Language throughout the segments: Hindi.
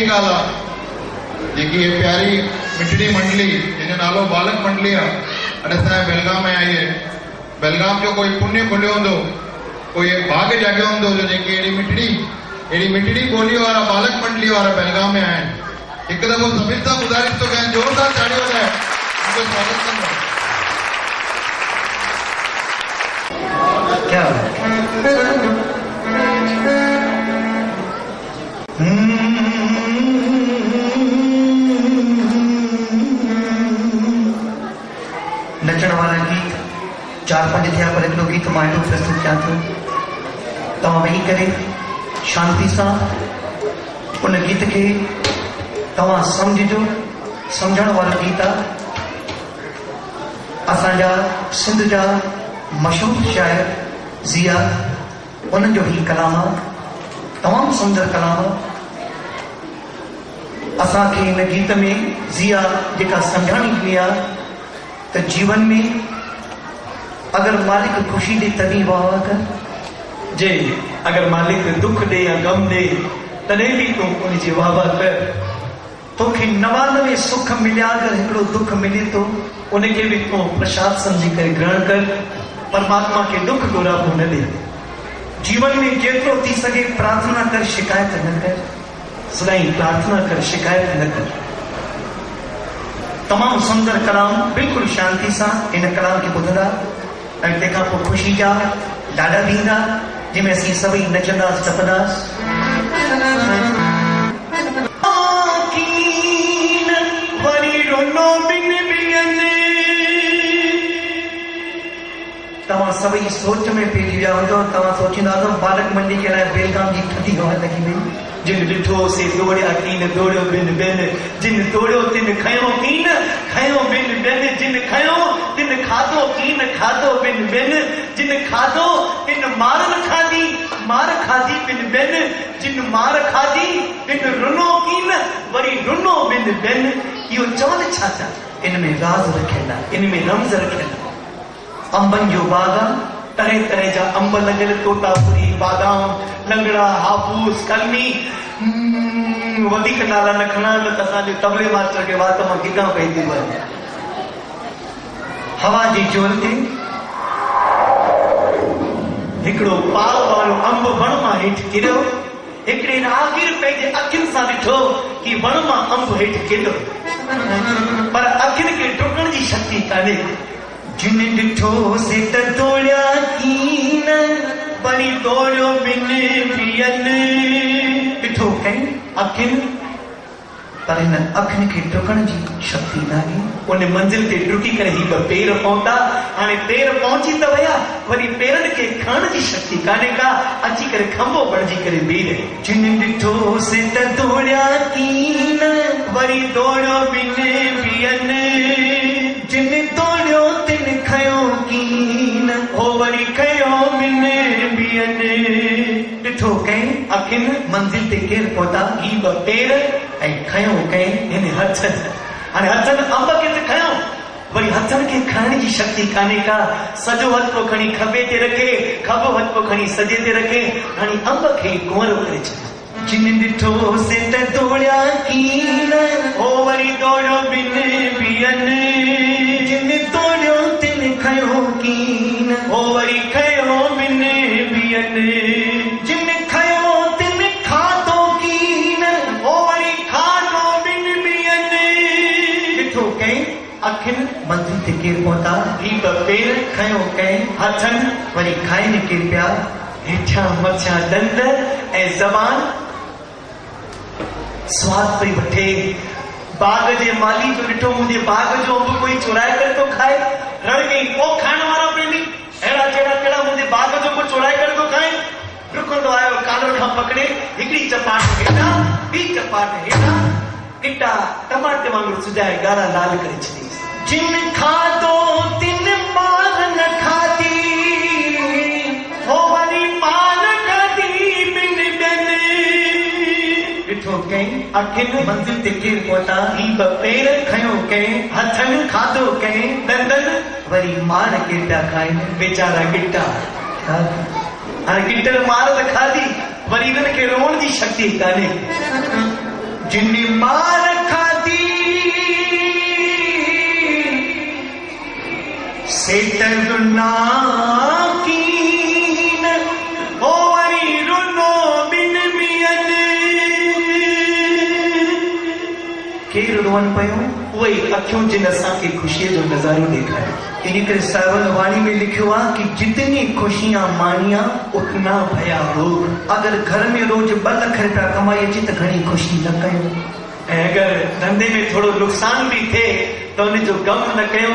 सुठी ॻाल्हि आहे जेकी ये प्यारी मिठड़ी मंडली जिन नालो बालक मंडली आहे अॼु असांजे बेलगाम में आई है। बेलगाम जो कोई पुण्य खुलियो हूंदो, कोई भाग्य जाॻियो हूंदो जो जेकी अहिड़ी मिठड़ी ॿोली वारा बालक मंडली वारा बेलगाम में आहिनि। हिकु दफ़ो सभिनि सां गुज़ारिश थो कयां, ज़ोरदार ताड़ियूं वॼाए उनजो स्वागत कंदो। क्या नचण वाला गीत 4-5 थिया पर हिकिड़ो गीत मां हेॾो प्रस्तुत कयां थो। तव्हां वेही करे शांति सां उन गीत खे तव्हां सम्झिजो। सम्झण वारो गीत आहे असांजा सिंध जा मशहूर शायर ज़िया उन्हनि जो ही कलाम आहे, तमामु सुंदर कलाम आहे। असांखे हिन गीत में ज़िया जेका सम्झाणी ॾिनी आहे त जीवन में अगर मालिक खुशी दे तभी वाह कर जे, अगर मालिक दुख दे या गम दे तॾहिं बि तूं उनजी वाह वाह कर। तोखे 99 सुख मिलिया अगर हिकिड़ो दुख मिले थो उनखे बि तूं प्रसाद समझी करे ग्रहण कर। परमात्मा के दुख दुराबो न दे। जीवन में जेतिरो थी सके प्रार्थना कर, शिकायत न कर। सदाई प्रार्थना कर, शिकायत न कर। तमाम सुंदर कलाम बिल्कुल शांति सां इन कलाम खे ॿुधंदा ऐं तंहिंखां पोइ ख़ुशी जा ॾाढा ॾींदा जंहिंमें असीं सभई नचंदासीं टपंदासीं। तव्हां सभई सोच में पइजी विया हूंदो, तव्हां सोचींदा हूंदो बालक मंडी के लाइ बेलगाम जी थधी हवा लॻी वई। जिन ॾिठो से दौड़िया कीन, दौड़ियो ॿिन ॿिन, जिन दौड़ियो तिन खयो कीन, खयो ॿिन ॿिन, जिन खयो तिन खाधो कीन, खाधो ॿिन ॿिन, जिन खाधो तिन मार न खाधी, मार खाधी ॿिन ॿिन, जिन मार खाधी तिन रुनो कीन, वरी रुनो ॿिन ॿिन। इहो चवनि छा था, इन में राज़ रखियल आहे, इन में रमज़ रखियल आहे। अंबन जो बाग, तरह तरह जा अंब लॻल, तोतापुरी, बादाम, लंगड़ा, हाफूस, कलमी। वधीक नाला न खणा न त असांजे तबले मास्टर खे वात मां गिगा पइजी वञे। हवा जी जोर ते हिकिड़ो पाव वारो अंब वण मां हेठि किरियो। हिकिड़े राहगीर पंहिंजे अखियुनि सां ॾिठो कि वण मां अंब हेठि किरियो, पर अखियुनि खे टुकण जी शक्ति कान्हे। जिन ॾिठो से त दौड़िया कीन, वरी दौड़ियो ॿिन ॿियनि। ॾिठो कई अखियुनि, पर हिन अखियुनि खे टुकण जी शक्ति न आहे। उन मंज़िल ते टुटी करे ही ॿ पेर पहुता। हाणे पेर पहुची त विया, वरी पेरनि खे खणण जी शक्ति कान्हे का, अची करे खंभो बणिजी करे बीह रहे। जिन ॾिठो से त दौड़िया कीन, वरी दौड़ियो ॿिन ॿियनि, जिन दौड़ियो तिन खयो कीन, हो वरी खयो ॿिन ॿियनि। ॾिठो कंहिं अखियुनि, मंज़िल ते केरु पहुता, ही ॿ पेर ऐं खयो कंहिं हिन हथनि। हाणे हथनि अंब खे त खयो, वरी हथनि खे खणण जी शक्ति कान्हे का। सॼो हथ पोइ खणी खॿे ते रखे, खॿो हथ पोइ खणी सॼे ते रखे, हाणे अंब खे कुंवरो करे छॾियो। जिन ॾिठो से त दौड़िया कीन, हो वरी दौड़ियो ॿिन ॿियनि, जिन दौड़ियो तिन खयो कीन, हो वरी खयो ॿिन ॿियनि, जिन खयो तिन खाधो कीन, हो वरी खाधो ॿिन ॿियनि। ॾिठो कंहिं अखियुनि, मंज़िल ते केरु पहुता, ही ॿ पेर खयो कंहिं हथनि, वरी खाई निकिरी पिया। हेठियां मथियां ॾंद ऐं ज़बान स्वाद पई वठे। बाग जे माली जो ॾिठो, मुंहिंजे बाग जो अंब कोई चुराए करे थो खाए। रण कई पोइ खाइण वारा प्रेमी अहिड़ा कहिड़ा मुंहिंजे बाग जो को चुराए करे थो खाए। डुकंदो आयो, कालर खां पकड़े, हिकिड़ी चपाट हेठां, ॿी चपाट हेठां, गिटा टमाटे वांगुरु सुजाए ॻाढ़ा लाल करे छॾी। जिन खाधो तिन मार न खाधी, हो वरी मार खाधी ॿिन ॿियनि। ॾिठो कंहिं अखियुनि, मंज़िल ते केरु पहुता, ही ॿ पेर खयो कंहिं हथनि, खाधो कंहिं ॾंदनि, वरी मार केरु पिया खाइनि, वेचारा गिटा। हाणे गिटर मार त खाधी, वरी इन्हनि खे रोअण जी शक्ति कान्हे। जिन मार खाधी से तरुना कीन ओ वरी रुनो बिन मियन केर रोवन पयो वही अखियों जिन असांखे ख़ुशीअ जो नज़ारो ॾेखारियो। इन करे सावल वाणी में लिखियो आहे कि जितनी खुशियां मानिया उतना भया रोग। अगर घर में रोज 2 लाख रुपया कमाई अचे तो घणी खुशी न कयो, ऐं अगर धंधे में थोड़ो नुक़सान भी थे तो उनजो गम न कयो,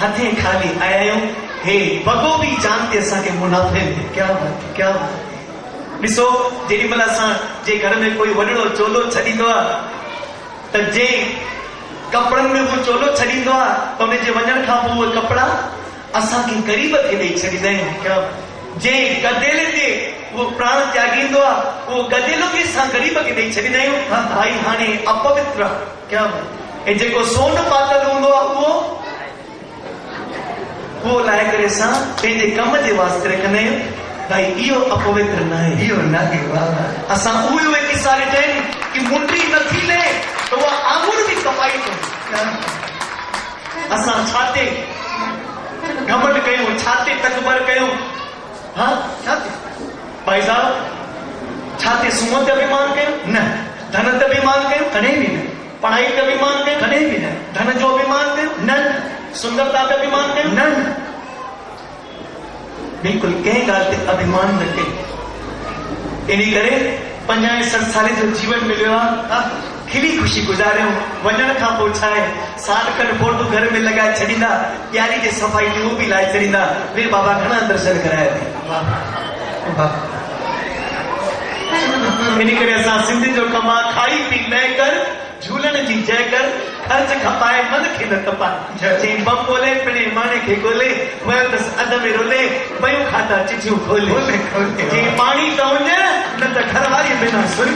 हथे खाली आया आहियूं। हे बगो भी जानते असांखे मुनाफ़े में। क्या बात, क्या बात। ॾिसो जेॾी महिल असां जे घर में कोई वॾड़ो चोलो छॾींदो आहे त जे कपड़न में वो चोलो छड़ींदो आ तो उनजे वञण खां पोइ उहे कपड़ा असांखे ग़रीब खे ॾेई छॾींदा आहियूं। क्या जे गदेले ते वो प्राण त्यागींदो आ वो गदेलो खे असां ग़रीब खे ॾेई छॾींदा आहियूं। भाई हाणे अपवित्र क्या ऐं जेको सोन पातल हूंदो आहे उहो लाहे करे असां पंहिंजे कम जे वास्ते रखंदा आहियूं। भाई इहो अपवित्र न आहे, इहो न आहे। असां उहे किसा ॾिठा आहिनि कि मुंडी नथी ले तो वो आंगुर भी कमाई तो असां छाते घमंड कयूं, छाते तकबर कयूं। हाँ छाते भाई साहब छाते सुमत अभिमान कयूं न, धन ते अभिमान कयूं कॾहिं बि न, पढ़ाई ते अभिमान कयूं कॾहिं बि न, धन जो अभिमान कयूं न, सुंदरता ते अभिमान कयूं न, बिल्कुल कंहिं ॻाल्हि ते अभिमान न कयूं। इन करे 50-60 साल जो जीवन मिलियो आहे, खिली खुशी गुजारियो। वञण खां पोइ छा आहे, साल खनि फोटो घर में लॻाए छॾींदा, ॾियारी जे सफ़ाई ते उहो बि लाहे छॾींदा। वे बाबा घणा दर्शन कराया अथई। इन करे असां सिंधी जो कम आहे खाई पी लह कर झूलण जी जय कर, खर्च खपाए मन खे न तपाए। चई बम बोले पिणे माणे खे ॻोल्हे, वयो तस अध में रोले, वयूं खाता चिठियूं खोले। चई पाणी त वञ न त घरवारी बिना सुन।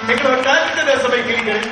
हिकिड़ो टाइम ते सभई खिली करे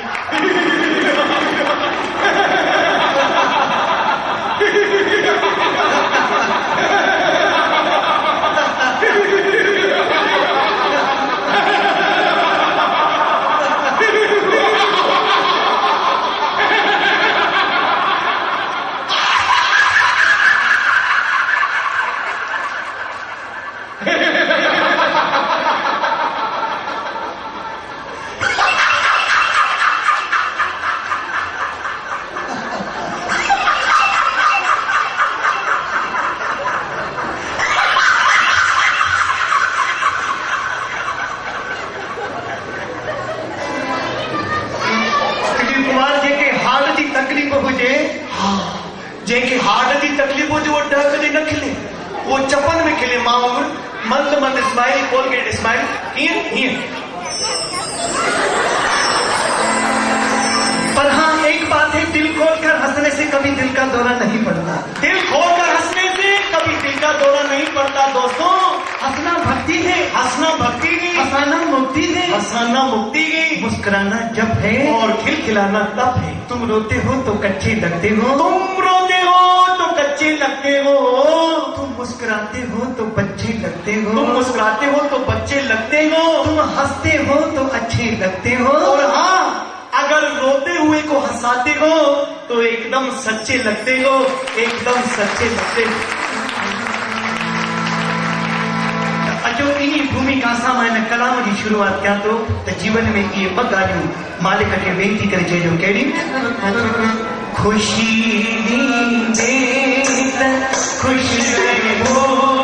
जैके हार्ट की तकलीफ हो जो वो डर कदे न खिले, वो चपन में खिले माउर मंद मंद smile Colgate smile here here. पर हाँ एक बात है, दिल खोलकर हंसने से कभी दिल का दौरा नहीं पड़ता। दिल खोलकर हंसने से कभी दिल का दौरा नहीं पड़ता दोस्तों। हंसना भक्ति है, हंसना भक्ति है, हंसाना मुक्ति है, हंसाना मुक्ति है, मुस्कुराना जब है और खिलखिलाना तब है। तुम रोते हो तो कच्चे लगते हो, तुम रोते हो तो कच्चे लगते हो, तुम मुस्कुराते हो तो बच्चे लगते हो, तुम मुस्कुराते हो तो बच्चे लगते हो, तुम हंसते हो तो अच्छे लगते हो, और हाँ अगर रोते हुए को हंसाते हो तो एकदम सच्चे लगते हो, एकदम सच्चे लगते हो। अचो इन्हीं भूमिका सां मां हिन कलाम जी शुरूआत कयां थो त जीवन में इहे 2 ॻाल्हियूं मालिक खे वेनती करे चइजो कहिड़ी। खुशी ॾींदे त ख़ुशि रहो